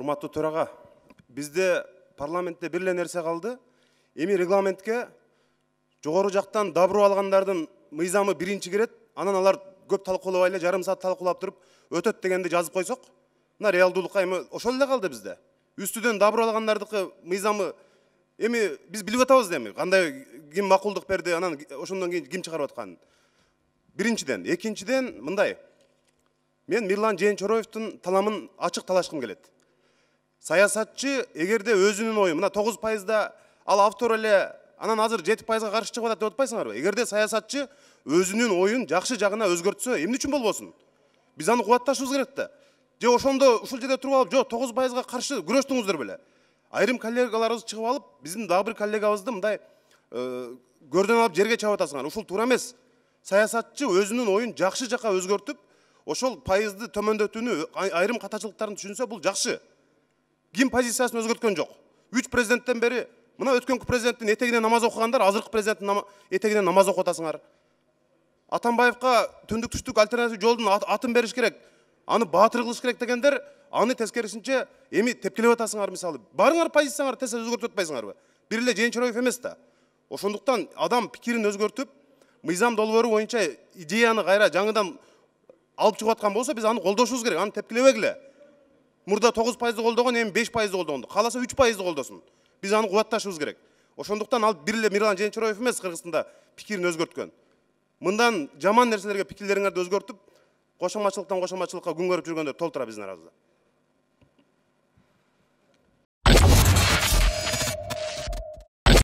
Урматтуу төрага, бизде парламентте бир эле нерсе калды. Эми регламентке жогору жактан дабыруу алгандардын мыйзамы биринчи кирет, анан алар көп талкуулабай эле жарым саат талкуулап туруп өтөт дегенди жазып койсок, мына реалдуулукка эми ошол эле калды бизде. Үстүдөн дабыруу алгандардыкы мыйзамы эми биз билип атабыз эми кандай ким макулдук берди, анан ошондон кийин ким чыгарып атканын. Биринчиден, экинчиден мындай. Мен Мирлан Жээнчороевдун таламын ачык талашкым келет. Саясатчы эгерде өзүнүн ою, мына 9%да ал автор эле, анан азыр 7%га каршы чыгып атат деп атпайсыңарбы? Эгерде саясатчы өзүнүн оюн жакшы жагына өзгөртсө, эмне үчүн болбосун? Биз аны кубатташыбыз керек да. Же ошондо ушул жерде туруп алып, жок 9%га каршы күрөштүңүздөр беле. Айрым коллегаларыбыз чыгып алып, биздин дагы бир коллегабызды мындай көрдөн алып жерге чабып атасыңар. Ушул туура эмес. Саясатчы өзүнүн оюн жакшы жака өзгөртүп, ошол пайызды төмөндөтүүнү, айрым катачылыктарын түшүнсө бул жакшы. Ким позициясын өзгөрткөн жок. 3 президенттен бери, мына өткөнкү президенттин этегине намаз окугандар, азыркы президенттин этегине намаз окуп атасыңар. Атамбаевка түндүк түштүк альтернатив жолдун атын бериш керек, аны баатыр кылыш керек дегендер, аны тескерисинче эми тепкилеп атасыңар мисалы. Барыңар позицияңар тез өзгөртүп атпайсыңарбы? Бир эле Жээнчороев эмес да. Ошондуктан адам пикирин өзгөртүп, мыйзам долбоору боюнча идеяны кайра жаңыдан алып чыгып аткан болсо, биз аны колдошубуз керек, аны тепкилебегиле. Мурда 9%ды колдогон, эми 5%ды колдогонду. Кааласа 3%ды колдосун. Биз аны кубатташыбыз керек. Ошондуктан ал бир эле Мирлан Жээнчороев эмес Кыргызстанда пикирин өзгөрткөн. Мындан жаман нерселерге пикирлериңерди өзгөртүп, кошомачылыктан кошомачылыкка күн көрүп жүргөндөр толтура биздин арабызда.